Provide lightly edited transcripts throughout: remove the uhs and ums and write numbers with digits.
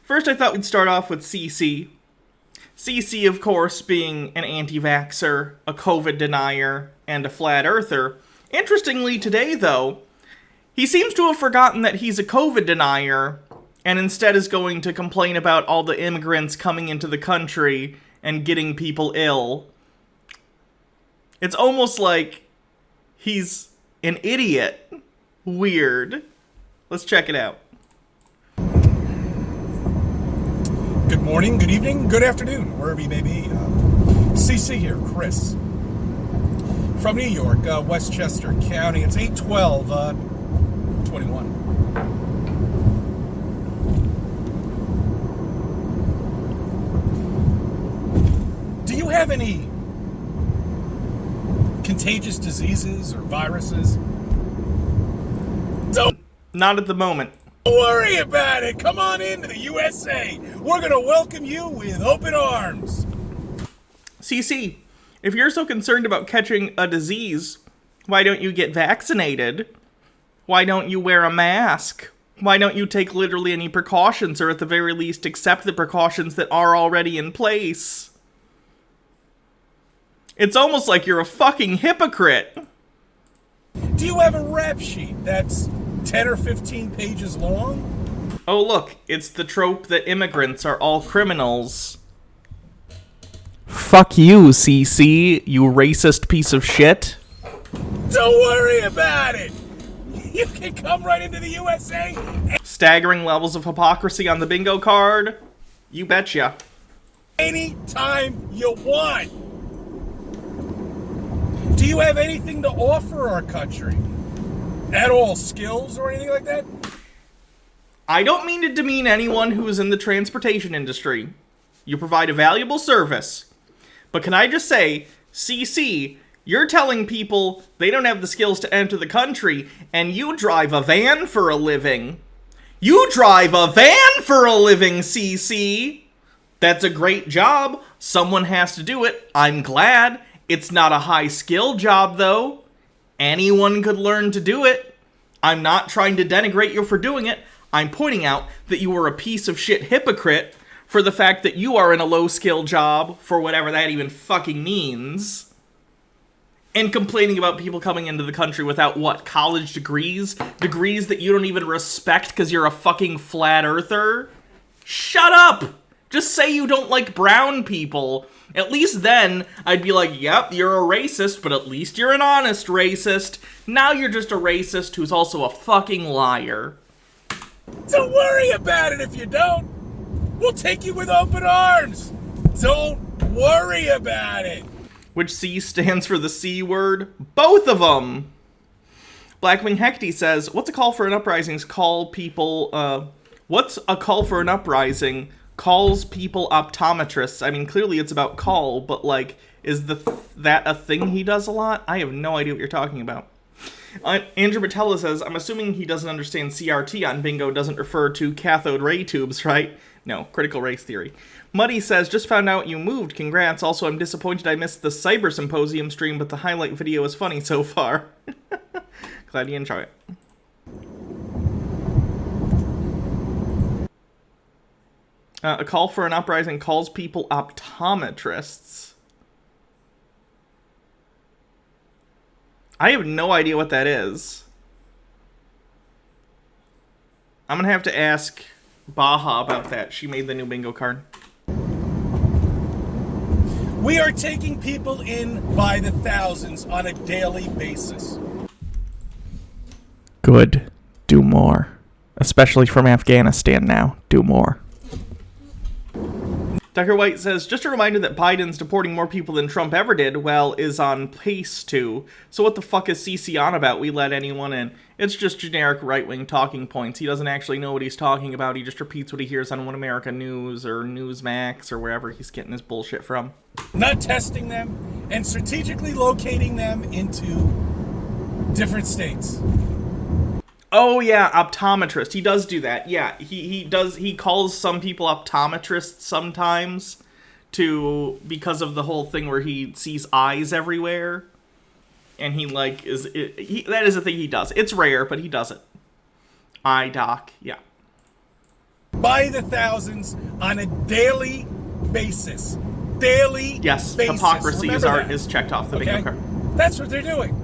First, I thought we'd start off with CC. CC, of course, being an anti-vaxxer, a COVID denier, and a flat earther. Interestingly, today, though, he seems to have forgotten that he's a COVID denier, and instead is going to complain about all the immigrants coming into the country and getting people ill. It's almost like he's an idiot. Weird. Let's check it out. Good morning, good evening, good afternoon, wherever you may be. CC here, Chris. From New York, Westchester County. It's 8/12/21. Do you have any contagious diseases or viruses? Not at the moment. Don't worry about it. Come on into the USA. We're going to welcome you with open arms. CC, if you're so concerned about catching a disease, why don't you get vaccinated? Why don't you wear a mask? Why don't you take literally any precautions, or at the very least accept the precautions that are already in place? It's almost like you're a fucking hypocrite. Do you have a rap sheet that's 10 or 15 pages long? Oh look, it's the trope that immigrants are all criminals. Fuck you, CC, you racist piece of shit. Don't worry about it. You can come right into the USA. Staggering levels of hypocrisy on the bingo card? You betcha. Anytime you want. Do you have anything to offer our country? At all, skills or anything like that? I don't mean to demean anyone who is in the transportation industry. You provide a valuable service. But can I just say, CC, you're telling people they don't have the skills to enter the country, and you drive a van for a living. You drive a van for a living, CC! That's a great job. Someone has to do it. I'm glad. It's not a high-skill job, though. Anyone could learn to do it. I'm not trying to denigrate you for doing it. I'm pointing out that you are a piece of shit hypocrite for the fact that you are in a low-skill job, for whatever that even fucking means, and complaining about people coming into the country without, what, college degrees? Degrees that you don't even respect because you're a fucking flat earther? Shut up! Just say you don't like brown people. At least then, I'd be like, yep, you're a racist, but at least you're an honest racist. Now you're just a racist who's also a fucking liar. Don't worry about it if you don't. We'll take you with open arms. Don't worry about it. Which C stands for the C word? Both of them! Blackwing Hecty says, what's a call for an uprising? What's a call for an uprising? Calls people optometrists. I mean, clearly it's about call, but, like, is that a thing he does a lot? I have no idea what you're talking about. Andrew Patella says, I'm assuming he doesn't understand CRT on bingo doesn't refer to cathode ray tubes, right? No, critical race theory. Muddy says, just found out you moved. Congrats. Also, I'm disappointed I missed the Cyber Symposium stream, but the highlight video is funny so far. Glad you enjoy it. A call for an uprising calls people optometrists. I have no idea what that is. I'm gonna have to ask Baja about that. She made the new bingo card. We are taking people in by the thousands on a daily basis. Good. Do more. Especially from Afghanistan now. Do more. Dr. White says, just a reminder that Biden's deporting more people than Trump ever did, well, is on pace to. So what the fuck is CC on about? We let anyone in. It's just generic right-wing talking points. He doesn't actually know what he's talking about. He just repeats what he hears on One America News or Newsmax or wherever he's getting his bullshit from. Not testing them and strategically locating them into different states. Oh yeah, optometrist. He does do that. Yeah, he calls some people optometrists sometimes because of the whole thing where he sees eyes everywhere. And he that is a thing he does. It's rare, but he does it. Eye doc, yeah. by the thousands on a daily basis. Daily Yes, basis. hypocrisy Remember is checked off the bingo card. That's what they're doing.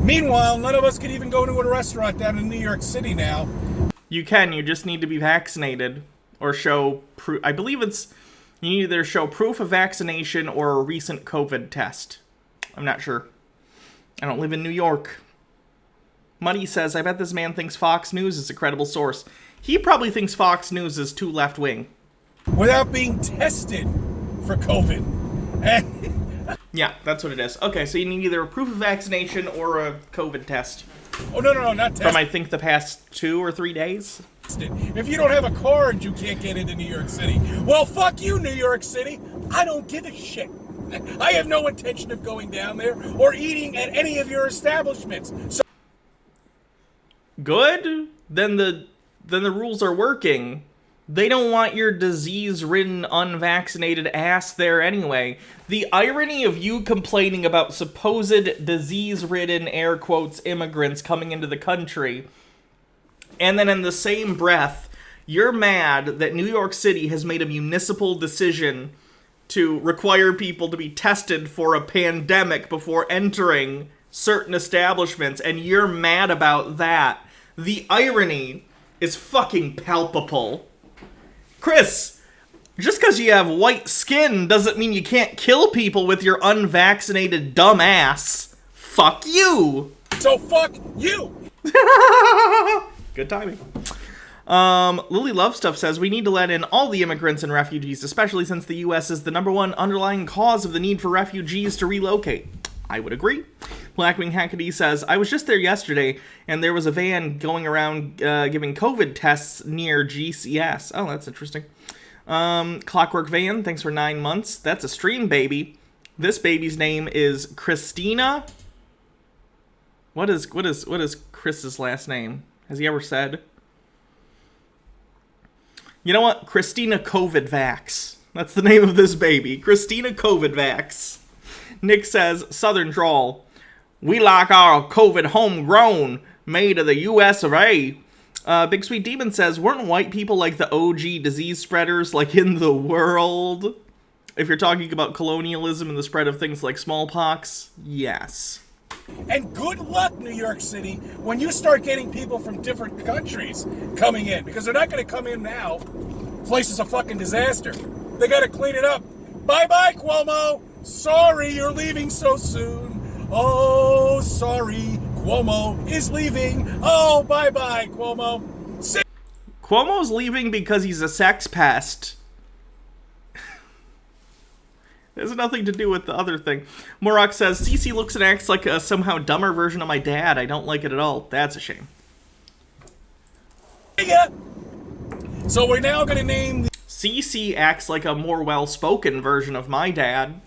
Meanwhile, none of us can even go to a restaurant down in New York City now. You can. You just need to be vaccinated or show proof. I believe you need to either show proof of vaccination or a recent COVID test. I'm not sure. I don't live in New York. Muddy says, I bet this man thinks Fox News is a credible source. He probably thinks Fox News is too left-wing. Without being tested for COVID. And yeah, that's what it is. Okay, so you need either a proof of vaccination or a COVID test. Oh, no, not tested. From, I think, the past 2 or 3 days. If you don't have a card, you can't get into New York City. Well, fuck you, New York City. I don't give a shit. I have no intention of going down there or eating at any of your establishments. So good? Then the rules are working. They don't want your disease-ridden, unvaccinated ass there anyway. The irony of you complaining about supposed disease-ridden, air quotes, immigrants coming into the country, and then in the same breath, you're mad that New York City has made a municipal decision to require people to be tested for a pandemic before entering certain establishments, and you're mad about that. The irony is fucking palpable. Chris, just because you have white skin doesn't mean you can't kill people with your unvaccinated dumb ass. Fuck you! So fuck you! Good timing. Lily Love Stuff says, we need to let in all the immigrants and refugees, especially since the U.S. is the #1 underlying cause of the need for refugees to relocate. I would agree. Blackwing Hackety says, I was just there yesterday, and there was a van going around giving COVID tests near GCS. Oh, that's interesting. Clockwork Van, thanks for 9 months. That's a stream baby. This baby's name is Christina. What is Chris's last name? Has he ever said? You know what? Christina COVID Vax. That's the name of this baby. Christina COVID Vax. Nick says, Southern Drawl. We like our COVID homegrown, made of the US of A. Big Sweet Demon says, weren't white people like the OG disease spreaders, like in the world? If you're talking about colonialism and the spread of things like smallpox, yes. And good luck, New York City, when you start getting people from different countries coming in. Because they're not going to come in now. Place is a fucking disaster. They got to clean it up. Bye-bye, Cuomo. Sorry you're leaving so soon. Oh, sorry, Cuomo is leaving. Oh, bye-bye, Cuomo. Cuomo's leaving because he's a sex pest. There's nothing to do with the other thing. Morak says, Cece looks and acts like a somehow dumber version of my dad. I don't like it at all. That's a shame. Yeah. So we're now going to name the... Cece acts like a more well-spoken version of my dad.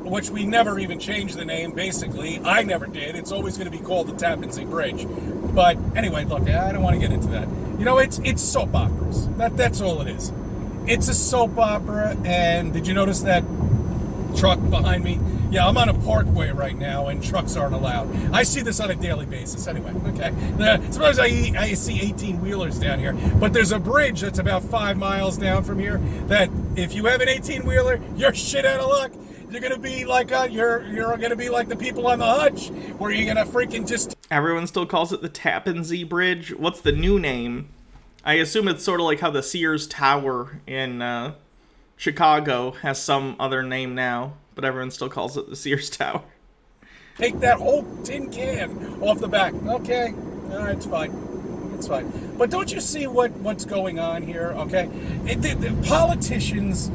Which we never even changed the name, basically. I never did. It's always going to be called the Tappan Zee Bridge. But anyway, look, I don't want to get into that. You know, it's soap operas. That's all it is. It's a soap opera, and did you notice that truck behind me? Yeah, I'm on a parkway right now, and trucks aren't allowed. I see this on a daily basis anyway, okay? Sometimes I see 18-wheelers down here, but there's a bridge that's about 5 miles down from here that if you have an 18-wheeler, you're shit out of luck. You're gonna be like you're gonna be like the people on the Hutch, where you're gonna freaking just... Everyone still calls it the Tappan Zee Bridge. What's the new name? I assume it's sort of like how the Sears Tower in Chicago has some other name now, but everyone still calls it the Sears Tower. Take that whole tin can off the back. Okay, all right, it's fine. It's fine. But don't you see what's going on here? Okay, the politicians.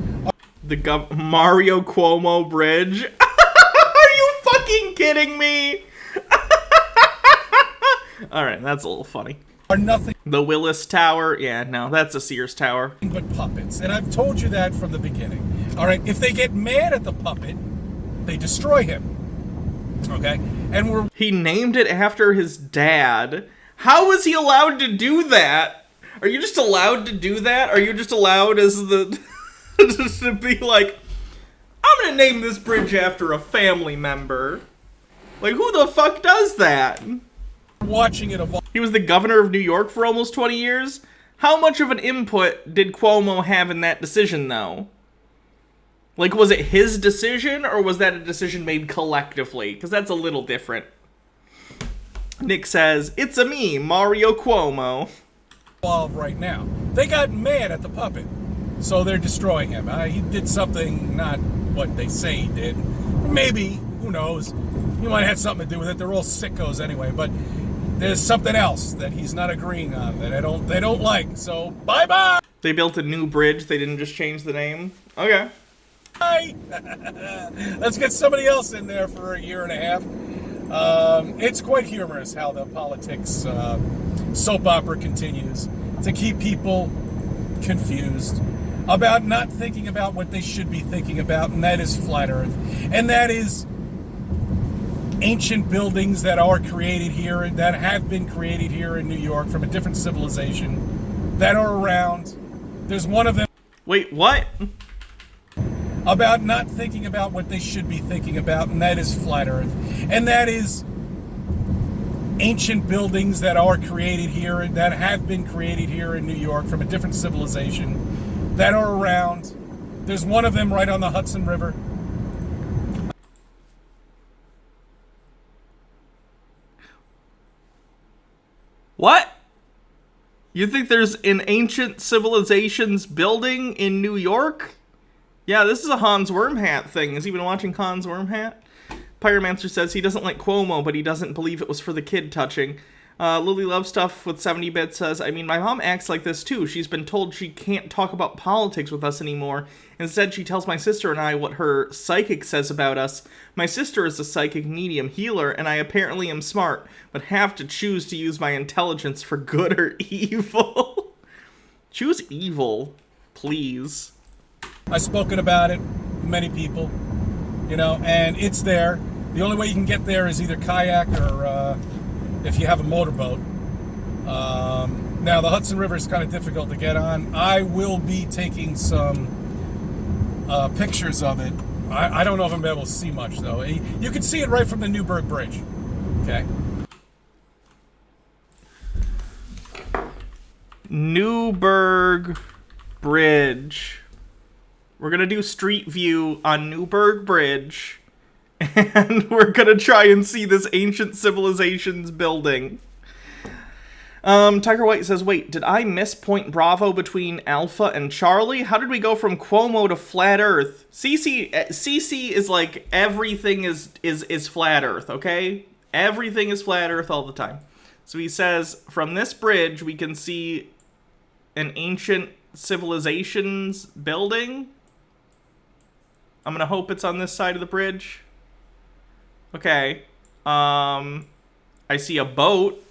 The Mario Cuomo Bridge. Are you fucking kidding me? All right, that's a little funny. Are nothing. The Willis Tower? Yeah, no, that's a Sears Tower. But puppets, and I've told you that from the beginning. All right, if they get mad at the puppet, they destroy him. Okay, and he named it after his dad. How is he allowed to do that? Are you just allowed to do that? Are you just allowed as the just to be like, I'm gonna name this bridge after a family member? Like, who the fuck does that? watching it evolve. He was the governor of New York for almost 20 years. How much of an input did Cuomo have in that decision, though? Like, was it his decision, or was that a decision made collectively? Because that's a little different. Nick says, "It's a me, Mario Cuomo." Right now, they got mad at the puppet, so they're destroying him. He did something not what they say he did. Maybe, who knows? He might have had something to do with it. They're all sickos anyway, but there's something else that he's not agreeing on that they don't like. So bye bye. They built a new bridge. They didn't just change the name. Okay. Bye. Let's get somebody else in there for a year and a half. It's quite humorous how the politics soap opera continues to keep people confused about not thinking about what they should be thinking about, and that is flat Earth, and that is ancient buildings that are created here, that have been created here in New York from a different civilization, that are around. There's one of them. Wait, what? About not thinking about what they should be thinking about, and that is flat Earth, and that is ancient buildings that are created here, that have been created here in New York from a different civilization, that are around. There's one of them right on the Hudson River. What? You think there's an ancient civilizations building in New York? Yeah, this is a Hans Wormhat thing. Has he been watching Hans Wormhat? Pyromancer says he doesn't like Cuomo, but he doesn't believe it was for the kid touching. Lily Love Stuff with 70 bits says, I mean, my mom acts like this too. She's been told she can't talk about politics with us anymore. Instead, she tells my sister and I what her psychic says about us. My sister is a psychic medium healer, and I apparently am smart, but have to choose to use my intelligence for good or evil. Choose evil, please. I've spoken about it to many people, and it's there. The only way you can get there is either kayak or if you have a motorboat. Now, the Hudson River is kind of difficult to get on. I will be taking some pictures of it. I don't know if I'm able to see much, though. You can see it right from the Newburgh Bridge. Okay. Newburgh Bridge. We're going to do street view on Newburgh Bridge. And we're going to try and see this ancient civilizations building. Tiger White says, wait, did I miss Point Bravo between Alpha and Charlie? How did we go from Cuomo to Flat Earth? CC is like, everything is Flat Earth, okay? Everything is Flat Earth all the time. So he says, from this bridge, we can see an ancient civilizations building. I'm going to hope it's on this side of the bridge. Okay. I see a boat.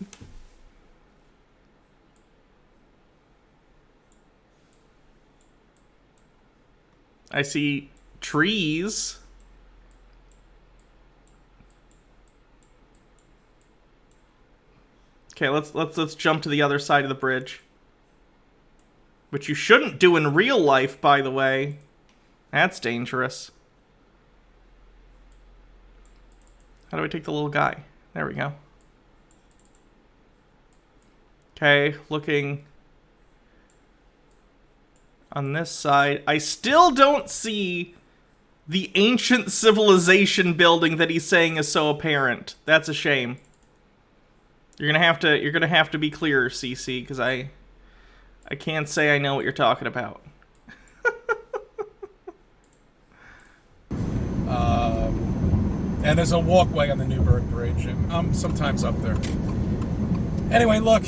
I see trees. Okay, let's jump to the other side of the bridge. Which you shouldn't do in real life, by the way. That's dangerous. How do I take the little guy? There we go. Okay, looking on this side. I still don't see the ancient civilization building that he's saying is so apparent. That's a shame. You're gonna have to be clearer, CC, because I can't say I know what you're talking about. And there's a walkway on the Newburgh Bridge, and I'm sometimes up there. Anyway, look,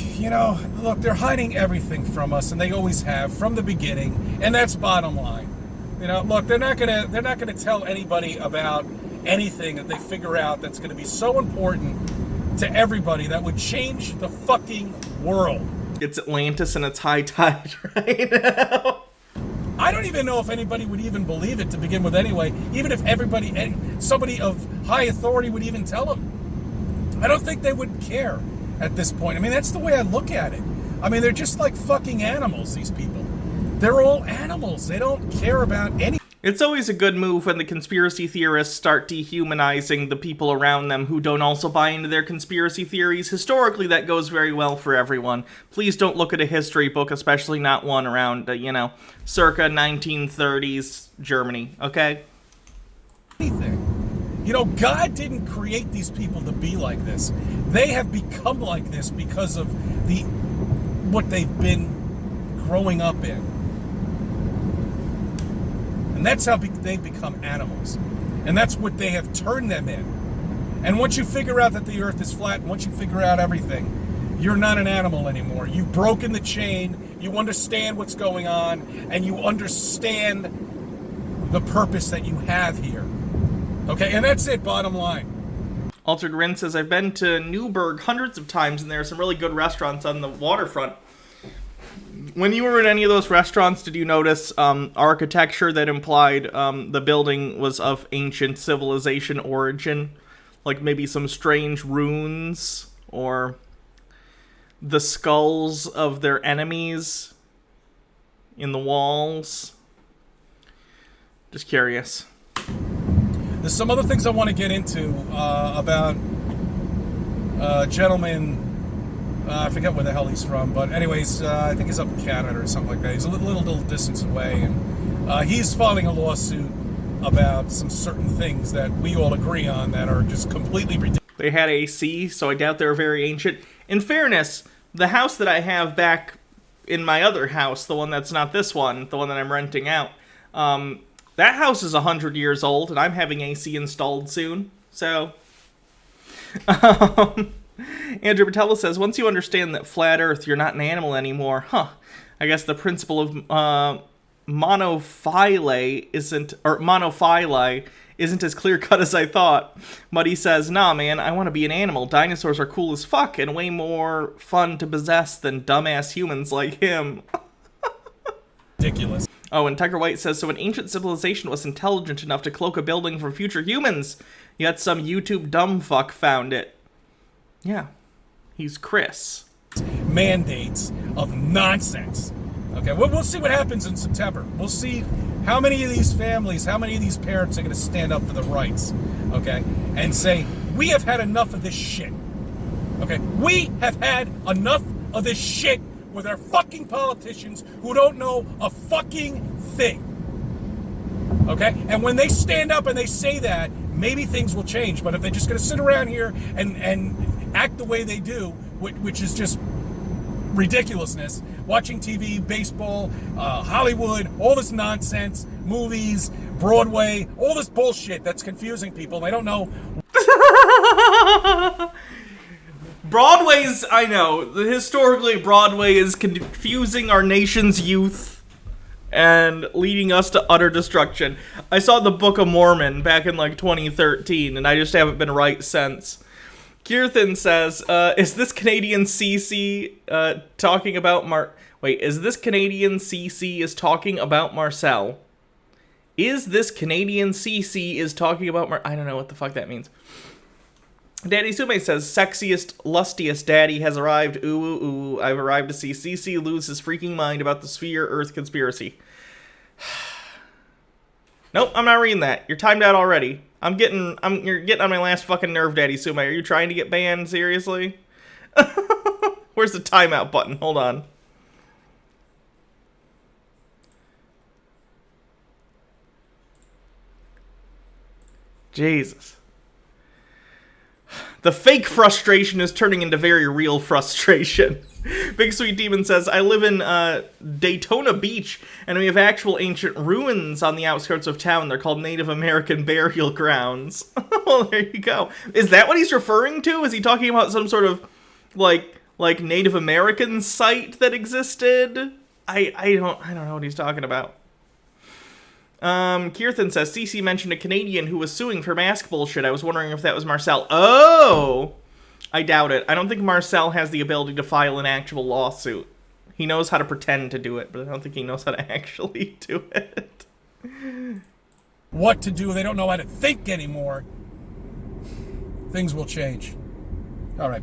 they're hiding everything from us, and they always have from the beginning, and that's bottom line. Look, they're not gonna tell anybody about anything that they figure out that's gonna be so important to everybody that would change the fucking world. It's Atlantis and it's high tide right now. I don't even know if anybody would even believe it to begin with anyway, even if somebody of high authority would even tell them. I don't think they would care at this point. I mean, that's the way I look at it. I mean, they're just like fucking animals, these people. They're all animals. They don't care about anything. It's always a good move when the conspiracy theorists start dehumanizing the people around them who don't also buy into their conspiracy theories. Historically, that goes very well for everyone. Please don't look at a history book, especially not one around, circa 1930s Germany, okay? Anything. You know, God didn't create these people to be like this. They have become like this because of what they've been growing up in. And that's how they've become animals. And that's what they have turned them in. And once you figure out that the earth is flat, and once you figure out everything, you're not an animal anymore. You've broken the chain, you understand what's going on, and you understand the purpose that you have here. Okay, and that's it, bottom line. Altered Rin says, I've been to Newburgh hundreds of times, and there are some really good restaurants on the waterfront. When you were in any of those restaurants, did you notice architecture that implied the building was of ancient civilization origin? Like maybe some strange runes or the skulls of their enemies in the walls? Just curious. There's some other things I want to get into about a gentleman. I forget where the hell he's from, but anyways, I think he's up in Canada or something like that. He's a little distance away, and he's filing a lawsuit about some certain things that we all agree on that are just completely ridiculous. They had AC, so I doubt they're very ancient. In fairness, the house that I have back in my other house, the one that's not this one, the one that I'm renting out, that house is 100 years old, and I'm having AC installed soon, so... Andrew Patella says, once you understand that flat Earth, you're not an animal anymore. I guess the principle of monophyly isn't as clear-cut as I thought. Muddy says, nah, man, I want to be an animal. Dinosaurs are cool as fuck and way more fun to possess than dumbass humans like him. Ridiculous. Oh, and Tucker White says, so an ancient civilization was intelligent enough to cloak a building from future humans, yet some YouTube dumb fuck found it. Yeah, he's Chris. Mandates of nonsense. Okay, we'll see what happens in September. We'll see how many of these families, how many of these parents are going to stand up for the rights, okay, and say, we have had enough of this shit. Okay, we have had enough of this shit with our fucking politicians who don't know a fucking thing. Okay, and when they stand up and they say that, maybe things will change. But if they're just going to sit around here and act the way they do, which is just ridiculousness, watching TV, baseball, Hollywood, all this nonsense, movies, Broadway, all this bullshit that's confusing people. They don't know. Broadway's, I know, historically Broadway is confusing our nation's youth and leading us to utter destruction. I saw the Book of Mormon back in like 2013, and I just haven't been right since. Kirthan says, is this Canadian CC talking about is this Canadian CC is talking about Marcel? Is this Canadian CC is talking about I don't know what the fuck that means. Daddy Sume says, sexiest, lustiest daddy has arrived. Ooh, ooh, ooh. I've arrived to see CC lose his freaking mind about the Sphere Earth conspiracy. Nope, I'm not reading that. You're timed out already. You're getting on my last fucking nerve, Daddy Sume. Are you trying to get banned? Seriously? Where's the timeout button? Hold on. Jesus. The fake frustration is turning into very real frustration. Big Sweet Demon says, I live in Daytona Beach, and we have actual ancient ruins on the outskirts of town. They're called Native American burial grounds. Well, there you go. Is that what he's referring to? Is he talking about some sort of, like Native American site that existed? I don't know what he's talking about. Kirthan says, CC mentioned a Canadian who was suing for mask bullshit. I was wondering if that was Marcel. Oh! I doubt it. I don't think Marcel has the ability to file an actual lawsuit. He knows how to pretend to do it, but I don't think he knows how to actually do it. What to do. They don't know how to think anymore. Things will change. All right.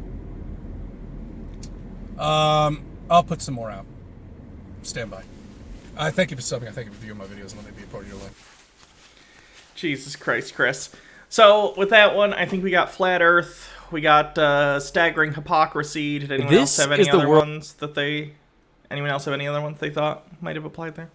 I'll put some more out. Stand by. I thank you for subbing. I thank you for viewing my videos and let me be a part of your life. Jesus Christ, Chris. So with that one, I think we got flat Earth. We got staggering hypocrisy. Did anyone else have any other ones that they? Anyone else have any other ones they thought might have applied there?